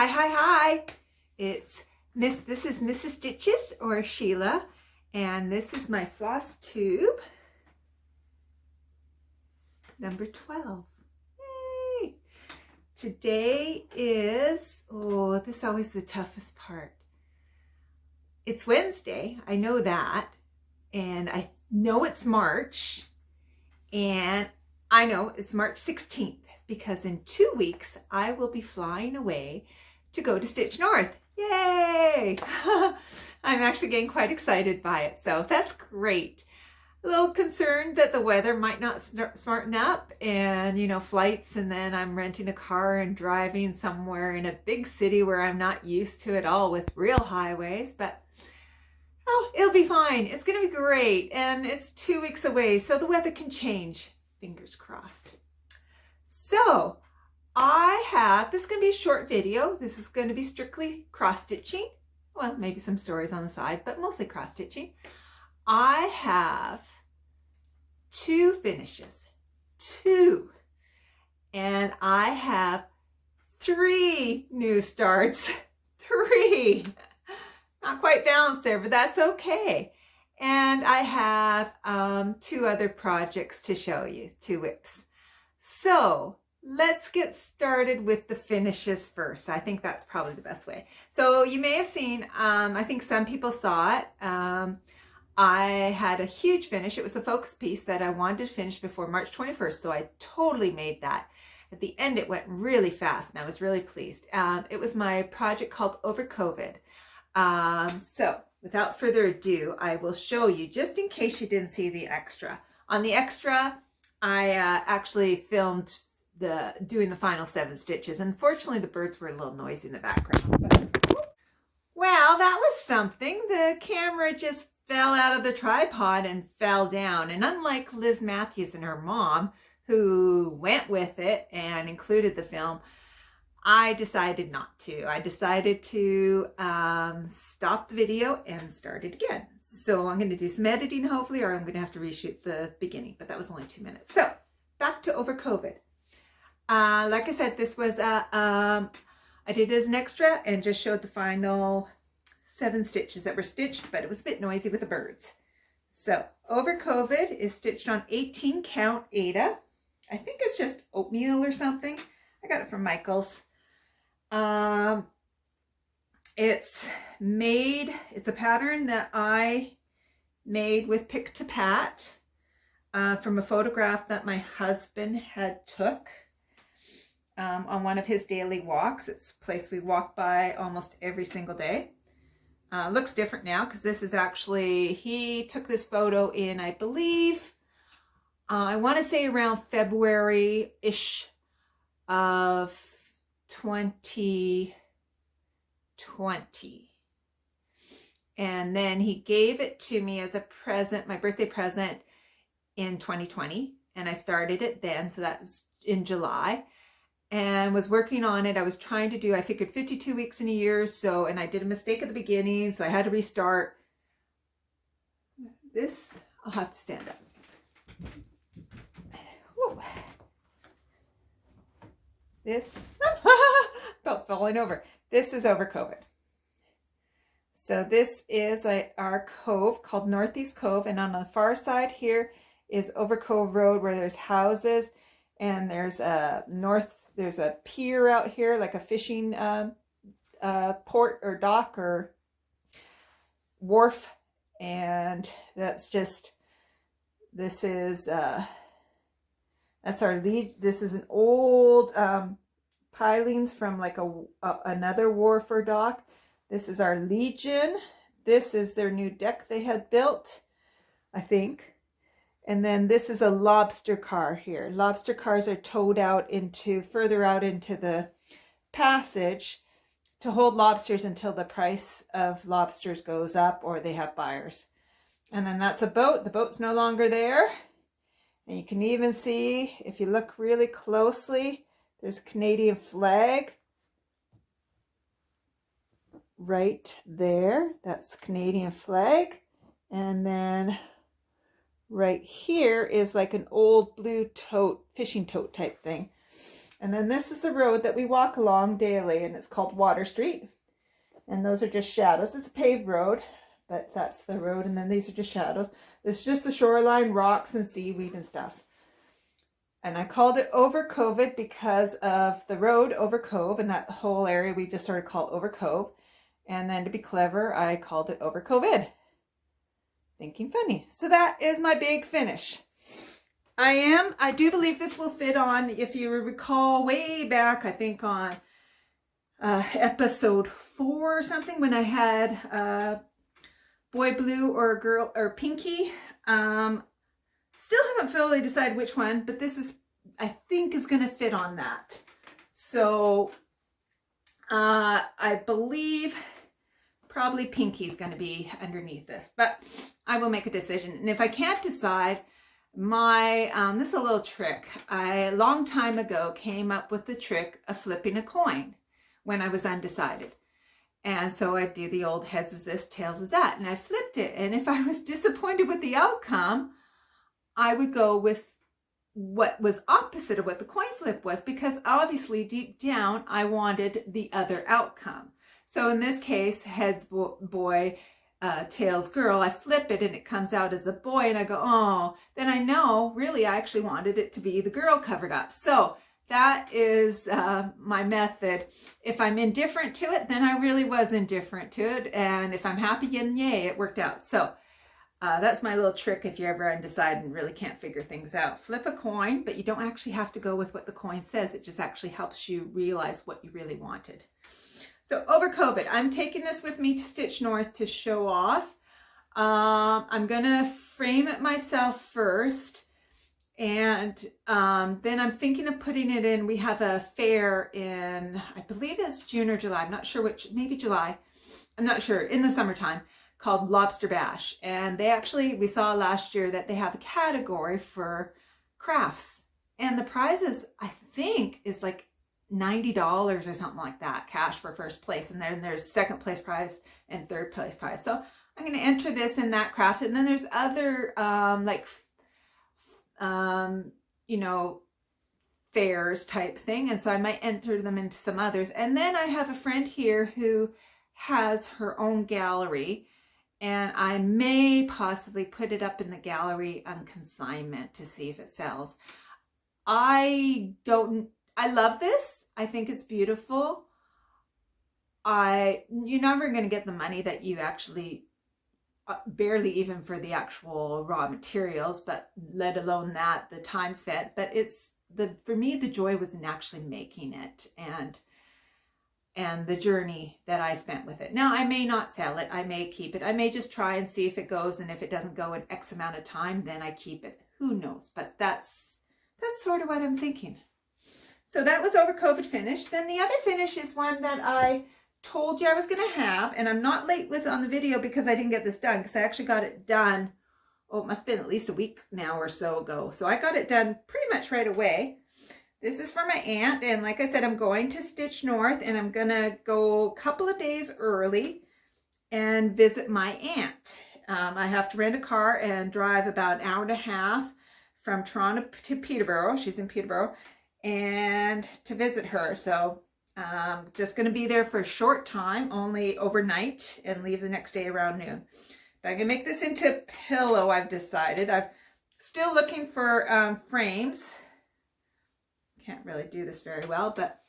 Hi. This is Mrs. Stitches or Sheila, and this is my Flosstube number 12. Yay! Today is, this is always the toughest part. It's Wednesday, I know that, and I know it's March, and I know it's March 16th because in 2 weeks I will be flying away to go to Stitch North. Yay! I'm actually getting quite excited by it, so that's great. A little concerned that the weather might not smarten up and, flights, and then I'm renting a car and driving somewhere in a big city where I'm not used to at all with real highways, but it'll be fine. It's going to be great, and it's 2 weeks away, so the weather can change. Fingers crossed. So, this is going to be a short video. This is going to be strictly cross-stitching. Well, maybe some stories on the side, but mostly cross-stitching. I have 2 finishes. 2. And I have 3 new starts. 3. Not quite balanced there, but that's okay. And I have 2 other projects to show you, 2 whips. So let's get started with the finishes first. I think that's probably the best way. So you may have seen, I think some people saw it. I had a huge finish. It was a focus piece that I wanted to finish before March 21st. So I totally made that. At the end, it went really fast and I was really pleased. It was my project called Overcovid. So without further ado, I will show you, just in case you didn't see the extra. On the extra, I actually filmed doing the final 7 stitches. Unfortunately, the birds were a little noisy in the background. But, well, that was something. The camera just fell out of the tripod and fell down. And unlike Liz Matthews and her mom, who went with it and included the film, I decided not to. I decided to stop the video and start it again. So I'm going to do some editing, hopefully, or I'm going to have to reshoot the beginning, but that was only 2 minutes. So back to Overcovid. Like I said, this was, I did it as an extra and just showed the final 7 stitches that were stitched, but it was a bit noisy with the birds. So Overcovid is stitched on 18 count Aida. I think it's just oatmeal or something. I got it from Michael's. It's a pattern that I made with Pick to Pat from a photograph that my husband had took on one of his daily walks. It's a place we walk by almost every single day. Looks different now because this is actually, he took this photo in, I believe, I want to say around February-ish of 2020. And then he gave it to me as a present, my birthday present in 2020. And I started it then, so that was in July. And was working on it. I was trying to do, I figured 52 weeks in a year. So, and I did a mistake at the beginning, so I had to restart. This, I'll have to stand up. Whoa. This, about falling over. This is Overcovid. So this is our cove called Northeast Cove. And on the far side here is Overcove Road, where there's houses. And there's a pier out here, like a fishing port or dock or wharf. And that's just, this is an old pilings from like another wharf or dock. This is our Legion. This is their new deck they had built, I think. And then this is a lobster car here. Lobster cars are towed out further out into the passage to hold lobsters until the price of lobsters goes up or they have buyers. And then that's a boat. The boat's no longer there. And you can even see, if you look really closely, there's a Canadian flag right there. That's the Canadian flag. And then right here is like an old blue tote, fishing tote type thing. And then this is the road that we walk along daily, and it's called Water Street. And those are just shadows. It's a paved road, but that's the road. And then these are just shadows. This is just the shoreline, rocks and seaweed and stuff. And I called it Overcovid because of the road Overcove, and that whole area we just sort of call Overcove. And then to be clever, I called it Overcovid. Thinking funny. So that is my big finish. I do believe this will fit on, if you recall way back, I think on episode 4 or something, when I had boy blue or a girl or pinky. Still haven't fully decided which one, but this is, I think, is going to fit on that. So I believe probably pinky is going to be underneath this, but I will make a decision. And if I can't decide, this is a little trick. A long time ago came up with the trick of flipping a coin when I was undecided. And so I'd do the old heads is this, tails is that. And I flipped it. And if I was disappointed with the outcome, I would go with what was opposite of what the coin flip was, because obviously deep down I wanted the other outcome. So in this case, heads boy, tails girl, I flip it and it comes out as a boy, and I go, oh, then I know really I actually wanted it to be the girl covered up. So that is my method. If I'm indifferent to it, then I really was indifferent to it. And if I'm happy, then yay, it worked out. So that's my little trick if you're ever undecided and really can't figure things out. Flip a coin, but you don't actually have to go with what the coin says. It just actually helps you realize what you really wanted. So Overcovid, I'm taking this with me to Stitch North to show off. I'm gonna frame it myself first, and then I'm thinking of putting it in. We have a fair in, I believe it's June or July. I'm not sure which, maybe July. I'm not sure, in the summertime, called Lobster Bash. And they actually, we saw last year that they have a category for crafts. And the prizes, I think, is like $90 or something like that, cash for first place. And then there's second place prize and third place prize. So I'm going to enter this in that craft. And then there's other you know, fairs type thing. And so I might enter them into some others. And then I have a friend here who has her own gallery, and I may possibly put it up in the gallery on consignment to see if it sells. I love this. I think it's beautiful. You're never going to get the money that you actually, barely even for the actual raw materials, but let alone that, the time spent. But for me, the joy was in actually making it and the journey that I spent with it. Now, I may not sell it. I may keep it. I may just try and see if it goes, and if it doesn't go in X amount of time, then I keep it. Who knows? But that's sort of what I'm thinking. So that was Overcovid finish. Then the other finish is one that I told you I was going to have, and I'm not late with on the video because I didn't get this done, because I actually got it done, oh, it must have been at least a week now or so ago. So I got it done pretty much right away. This is for my aunt, and like I said, I'm going to Stitch North, and I'm going to go a couple of days early and visit my aunt. I have to rent a car and drive about an hour and a half from Toronto to Peterborough. She's in Peterborough, and to visit her. So just going to be there for a short time, only overnight, and leave the next day around noon. But I'm going to make this into a pillow, I've decided. I'm still looking for frames. Can't really do this very well, but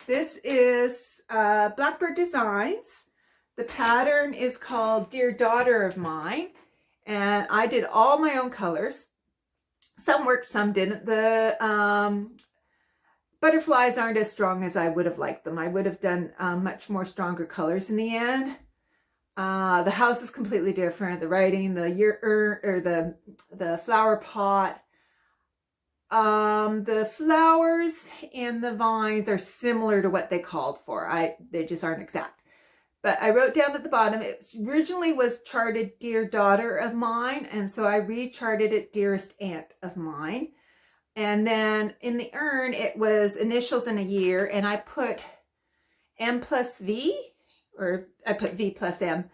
this is Blackbird Designs. The pattern is called Dear Daughter of Mine, and I did all my own colors. Some worked, some didn't. The butterflies aren't as strong as I would have liked them. I would have done much more stronger colors in the end. The house is completely different. The writing, the flower pot. The flowers and the vines are similar to what they called for. They just aren't exact. But I wrote down at the bottom, it originally was charted Dear Daughter of Mine, and so I recharted it Dearest Aunt of Mine. And then in the urn, it was initials and a year, and I put M plus V, or I put V plus M,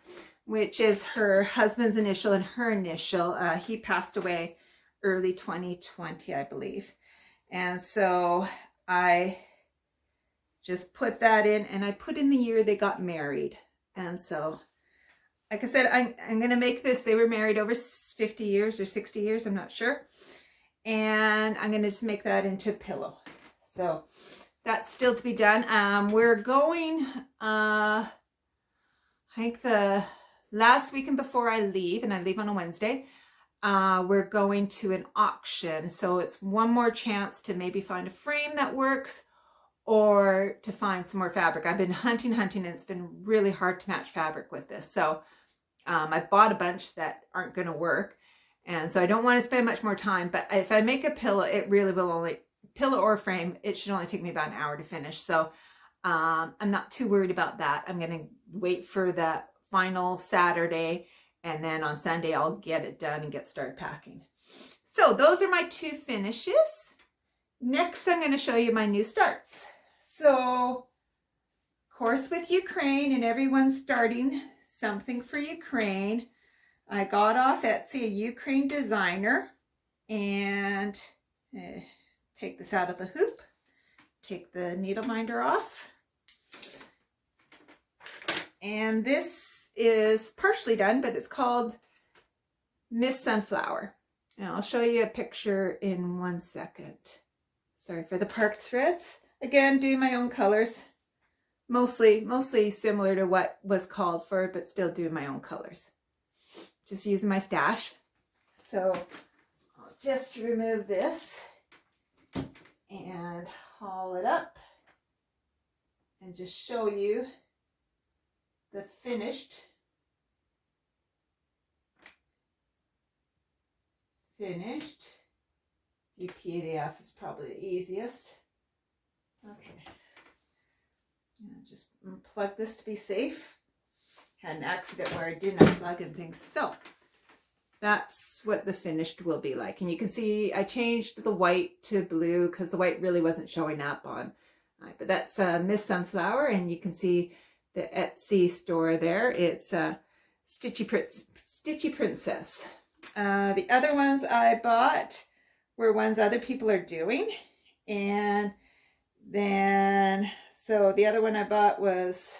which is her husband's initial and her initial. He passed away early 2020, I believe. And so I just put that in, and I put in the year they got married. And so, like I said, I'm going to make this, they were married over 50 years or 60 years, I'm not sure. And I'm going to just make that into a pillow. So that's still to be done. We're going, I think the last weekend before I leave, and I leave on a Wednesday, we're going to an auction. So it's one more chance to maybe find a frame that works, or to find some more fabric. I've been hunting, and it's been really hard to match fabric with this. So I bought a bunch that aren't going to work. And so I don't want to spend much more time, but if I make a pillow, it really will only, pillow or frame, it should only take me about an hour to finish. So I'm not too worried about that. I'm going to wait for the final Saturday, and then on Sunday I'll get it done and get started packing. So those are my 2 finishes. Next, I'm going to show you my new starts. So, of course, with Ukraine, and everyone's starting something for Ukraine. I got off Etsy a Ukraine designer, and take this out of the hoop, take the needle minder off. And this is partially done, but it's called Miss Sunflower. And I'll show you a picture in 1 second. Sorry for the parked threads. Again, doing my own colors. Mostly similar to what was called for, but still doing my own colors. Just using my stash. So I'll just remove this and haul it up and just show you the finished PDF is probably the easiest. Okay. Just unplug this to be safe. Had an accident where I didn't unplug and things. So that's what the finished will be like. And you can see I changed the white to blue because the white really wasn't showing up on. But that's Miss Sunflower, and you can see the Etsy store there. It's Stitchy Princess. The other ones I bought were ones other people are doing. And then, so the other one I bought was,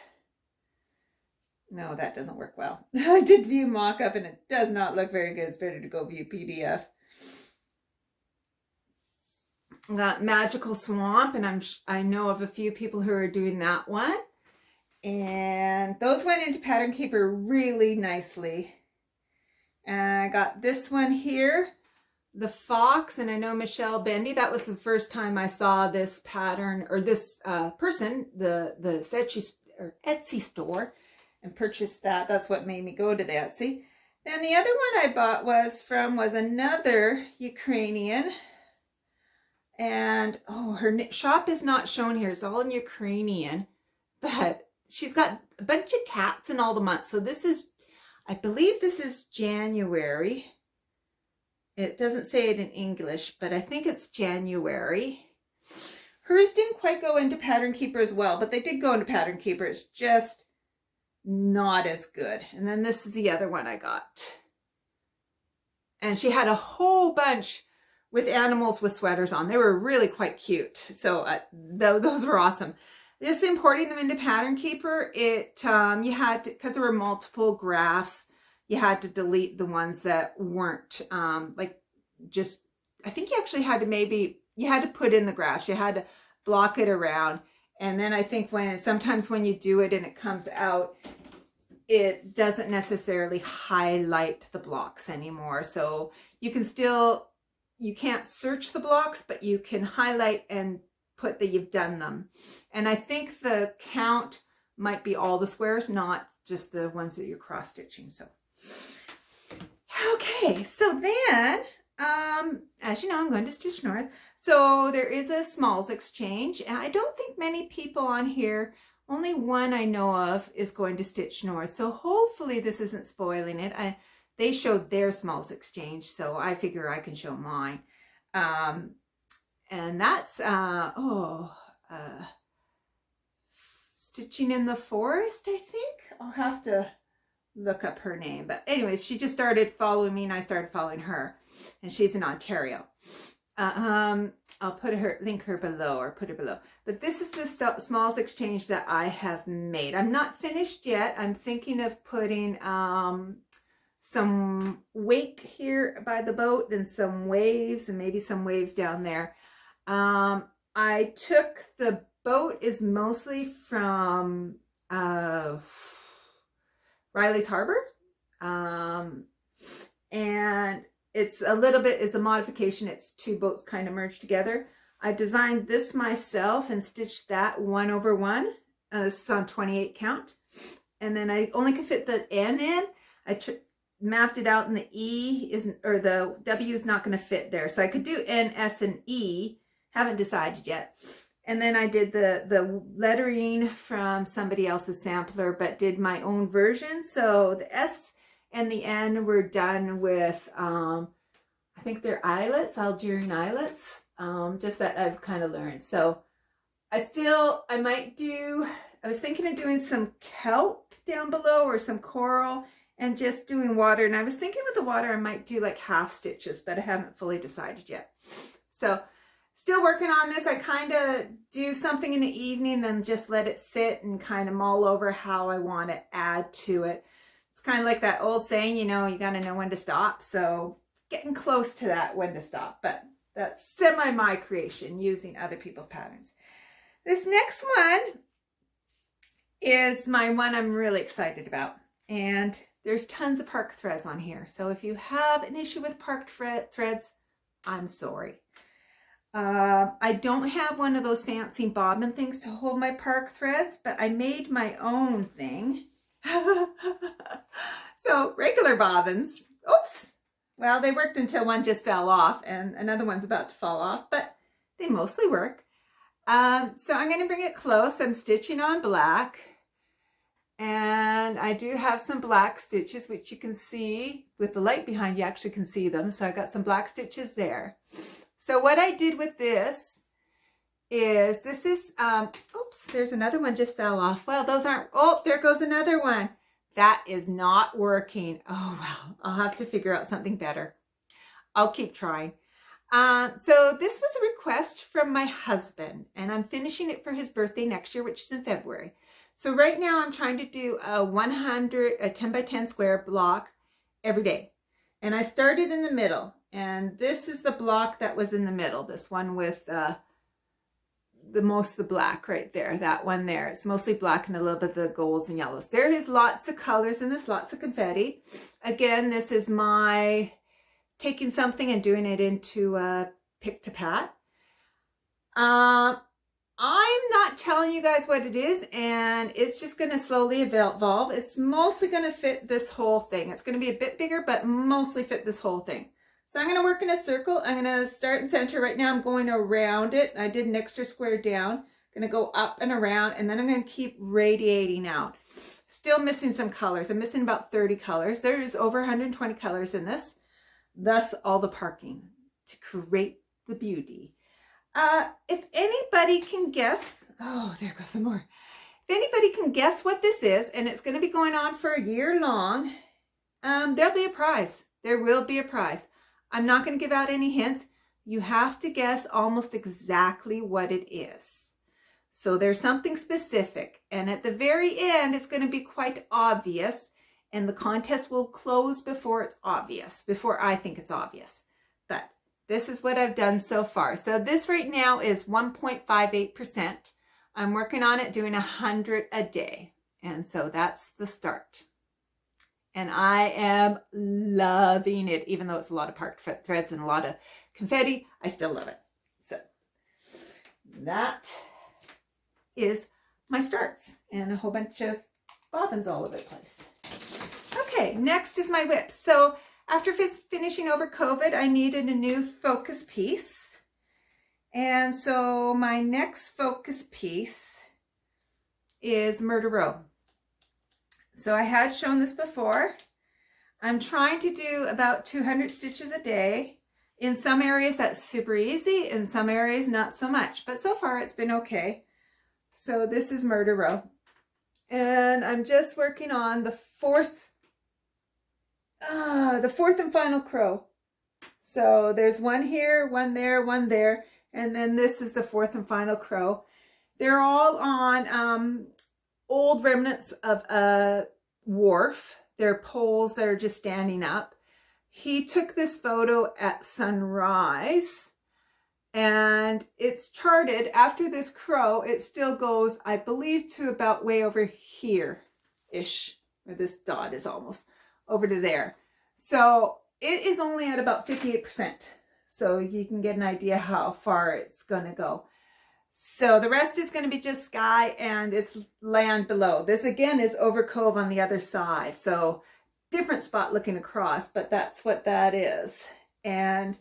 no, that doesn't work well. I did view mock-up and it does not look very good. It's better to go view PDF. Got Magical Swamp, and I know of a few people who are doing that one. And those went into Pattern Keeper really nicely. And I got this one here, the Fox, and I know Michelle Bendy, that was the first time I saw this pattern, or this person, the Etsy store, and purchased that. That's what made me go to the Etsy. Then the other one I bought was another Ukrainian. And, oh, her shop is not shown here. It's all in Ukrainian. But she's got a bunch of cats in all the months. So this is, I believe this is January. It doesn't say it in English, but I think it's January. Hers didn't quite go into Pattern Keeper as well, but they did go into Pattern Keeper. It's just not as good. And then this is the other one I got. And she had a whole bunch with animals with sweaters on. They were really quite cute. So those were awesome. Just importing them into Pattern Keeper, you had to, because there were multiple graphs, you had to delete the ones that weren't I think you actually had to you had to put in the graphs. You had to block it around. And then I think sometimes when you do it and it comes out, it doesn't necessarily highlight the blocks anymore. So you can still, you can't search the blocks, but you can highlight and put that you've done them. And I think the count might be all the squares, not just the ones that you're cross stitching. So, okay, so then, as you know, I'm going to Stitch North. So there is a smalls exchange, and I don't think many people on here, only one I know of is going to Stitch North. So hopefully this isn't spoiling it. They showed their smalls exchange, so I figure I can show mine. And that's, Stitching in the Forest, I think. I'll have to look up her name. But anyways, she just started following me and I started following her. And she's in Ontario. I'll put her, link her below, or put her below. But this is the smallest exchange that I have made. I'm not finished yet. I'm thinking of putting some wake here by the boat and some waves, and maybe some waves down there. I took, the boat is mostly from Riley's Harbour. And it's a little bit, is a modification. It's two boats kind of merged together. I designed this myself and stitched that 1/1. This is on 28 count. And then I only could fit the N in. I mapped it out, and the E isn't, or the W is not going to fit there. So I could do N, S, and E. Haven't decided yet. And then I did the lettering from somebody else's sampler, but did my own version. So the S and the N were done with, I think they're eyelets, Algerian eyelets, just that I've kind of learned. So I might do, I was thinking of doing some kelp down below, or some coral, and just doing water. And I was thinking with the water, I might do like half stitches, but I haven't fully decided yet. So still working on this. I kind of do something in the evening, then just let it sit and kind of mull over how I want to add to it. It's kind of like that old saying, you know, you got to know when to stop. So getting close to that, when to stop. But that's semi my creation, using other people's patterns. This next one is my one I'm really excited about. And there's tons of park threads on here. So if you have an issue with park threads, I'm sorry. I don't have one of those fancy bobbin things to hold my park threads, but I made my own thing. So regular bobbins, oops, well, they worked until one just fell off, and another one's about to fall off, but they mostly work. So I'm going to bring it close. I'm stitching on black, and I do have some black stitches, which you can see with the light behind. You actually can see them. So I got some black stitches there. So what I did with this is, oops, there's another one just fell off. Well, those aren't, oh, there goes another one. That is not working. Oh, well, I'll have to figure out something better. I'll keep trying. So this was a request from my husband, and I'm finishing it for his birthday next year, which is in February. So right now I'm trying to do a 10 by 10 square block every day. And I started in the middle, and this is the block that was in the middle. This one with the black right there, that one there. It's mostly black and a little bit of the golds and yellows. There is lots of colors in this, lots of confetti. Again, this is my taking something and doing it into a pick to pat. I'm not telling you guys what it is, and it's just going to slowly evolve. It's mostly going to fit this whole thing. It's going to be a bit bigger, but mostly fit this whole thing. So I'm going to work in a circle. I'm going to start in center. Right now I'm going around it. I did an extra square down. Going to go up and around, and then I'm going to keep radiating out. Still missing some colors. I'm missing about 30 colors. There's over 120 colors in this. Thus all the parking to create the beauty. If anybody can guess, oh, there goes some more. If anybody can guess what this is, and it's going to be going on for a year long, there'll be a prize. There will be a prize. I'm not going to give out any hints. You have to guess almost exactly what it is. So there's something specific, and at the very end, it's going to be quite obvious, and the contest will close before it's obvious, before I think it's obvious. But this is what I've done so far. So this right now is 1.58%. I'm working on it, doing 100 a day. And so that's the start. And I am loving it, even though it's a lot of park threads and a lot of confetti, I still love it. So that is my starts, and a whole bunch of bobbins all over the place. Okay, next is my whip. So after finishing Overcovid, I needed a new focus piece. And so my next focus piece is Murder Row. So I had shown this before. I'm trying to do about 200 stitches a day. In some areas that's super easy, in some areas not so much, but so far it's been okay. So this is Murder Row. And I'm just working on the fourth and final crow. So there's one here, one there, and then this is the fourth and final crow. They're all on old remnants of a wharf. They're poles that are just standing up. He took this photo at sunrise, and it's charted after this crow. It still goes, I believe, to about way over here-ish, where this dot is almost over to there. So it is only at about 58%. So you can get an idea how far it's going to go. So the rest is going to be just sky and it's land below. This again is Overcovid on the other side. So different spot looking across, but that's what that is. And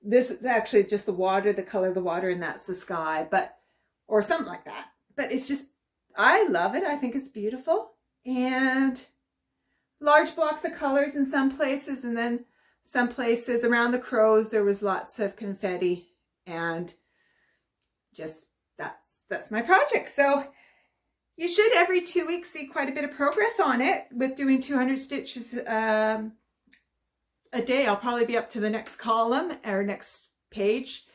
this is actually just the water, the color of the water, and that's the sky, but, or something like that. But it's just, I love it. I think it's beautiful. And large blocks of colors in some places, and then some places around the crows there was lots of confetti, and just that's my project. So you should every 2 weeks see quite a bit of progress on it with doing 200 stitches a day. I'll probably be up to the next column or next page.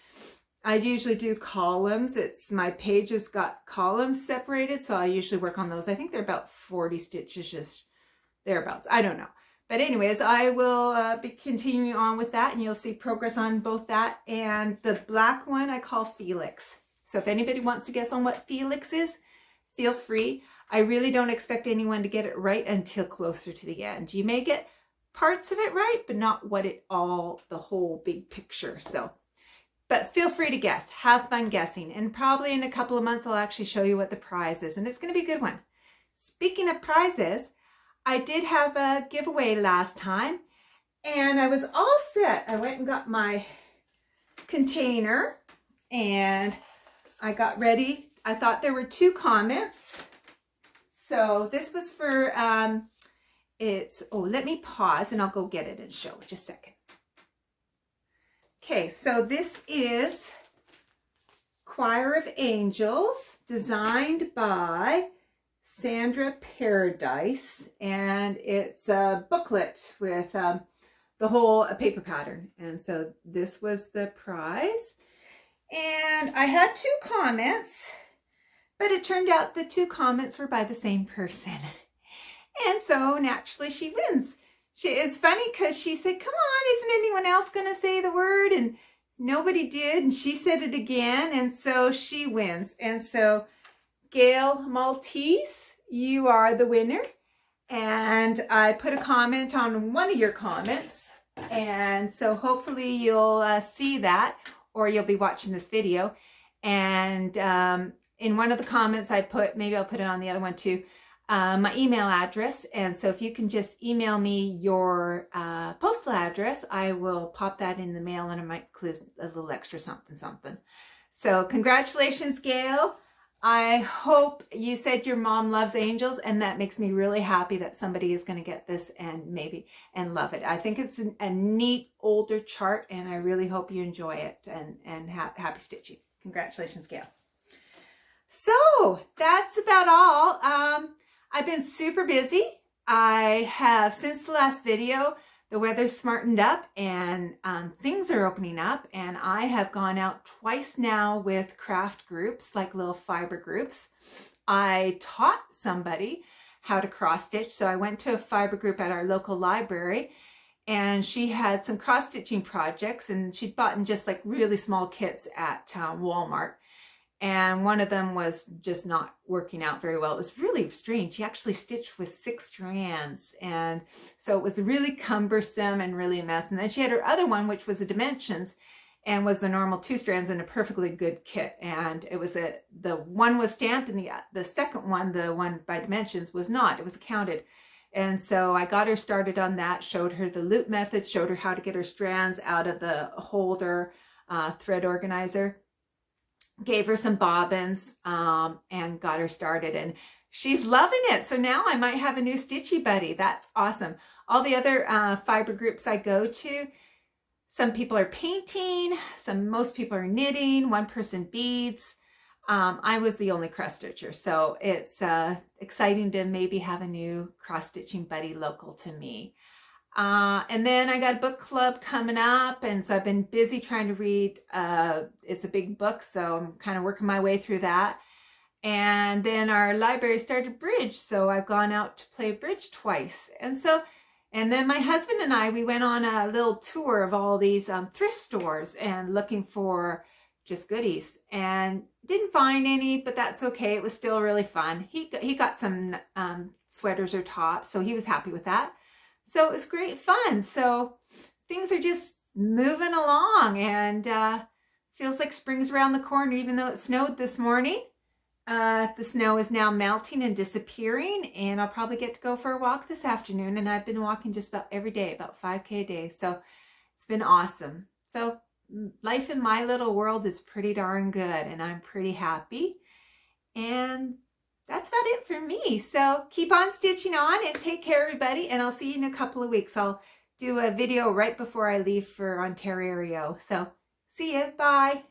I usually do columns. It's my pages got columns separated, so I usually work on those. I think they're about 40 stitches, just thereabouts. I don't know. But anyways, I will be continuing on with that, and you'll see progress on both that and the black one I call Felix. So if anybody wants to guess on what Felix is, feel free. I really don't expect anyone to get it right until closer to the end. You may get parts of it right, but not what it all, the whole big picture. So, but feel free to guess. Have fun guessing. And probably in a couple of months, I'll actually show you what the prize is, and it's going to be a good one. Speaking of prizes, I did have a giveaway last time, and I was all set. I went and got my container, and I got ready. I thought there were 2 comments. So this was for, let me pause and I'll go get it and show it. Just a second. Okay, so this is Choir of Angels, designed by Sandra Paradise, and it's a booklet with the whole paper pattern. And so this was the prize. And I had 2 comments, but it turned out the 2 comments were by the same person. And so naturally she wins. It's funny because she said, come on, isn't anyone else going to say the word? And nobody did. And she said it again. And so she wins. And so Gail Maltese, you are the winner. And I put a comment on one of your comments. And so hopefully you'll see that, or you'll be watching this video. And in one of the comments I put, maybe I'll put it on the other one too, my email address. And so if you can just email me your postal address, I will pop that in the mail, and I might include a little extra something. So congratulations, Gail. I hope you said your mom loves angels, and that makes me really happy that somebody is going to get this and love it. I think it's a neat older chart, and I really hope you enjoy it, and happy stitching. Congratulations, Gail. So that's about all. I've been super busy. I have, since the last video, the weather's smartened up, and things are opening up, and I have gone out twice now with craft groups, like little fiber groups. I taught somebody how to cross stitch, so I went to a fiber group at our local library, and she had some cross stitching projects, and she'd bought in just like really small kits at Walmart. And one of them was just not working out very well. It was really strange. She actually stitched with 6 strands. And so it was really cumbersome and really a mess. And then she had her other one, which was a dimensions, and was the normal 2 strands in a perfectly good kit. And it was the one was stamped, and the second one, the one by dimensions, was not. It was counted. And so I got her started on that, showed her the loop method, showed her how to get her strands out of the holder thread organizer. Gave her some bobbins and got her started, and she's loving it. So now I might have a new stitchy buddy. That's awesome. All the other fiber groups I go to, some people are painting, most people are knitting, one person beads. I was the only cross stitcher, so it's exciting to maybe have a new cross stitching buddy local to me. And then I got a book club coming up, and so I've been busy trying to read. It's a big book, so I'm kind of working my way through that. And then our library started bridge, so I've gone out to play bridge twice. And then my husband and I, we went on a little tour of all these thrift stores and looking for just goodies, and didn't find any, but that's okay. It was still really fun. He got some sweaters or tops, so he was happy with that. So it was great fun. So things are just moving along, and feels like spring's around the corner, even though it snowed this morning. The snow is now melting and disappearing, and I'll probably get to go for a walk this afternoon. And I've been walking just about every day, about 5K a day. So it's been awesome. So life in my little world is pretty darn good, and I'm pretty happy. And that's about it for me. So keep on stitching on and take care, everybody. And I'll see you in a couple of weeks. I'll do a video right before I leave for Ontario. So see you. Bye.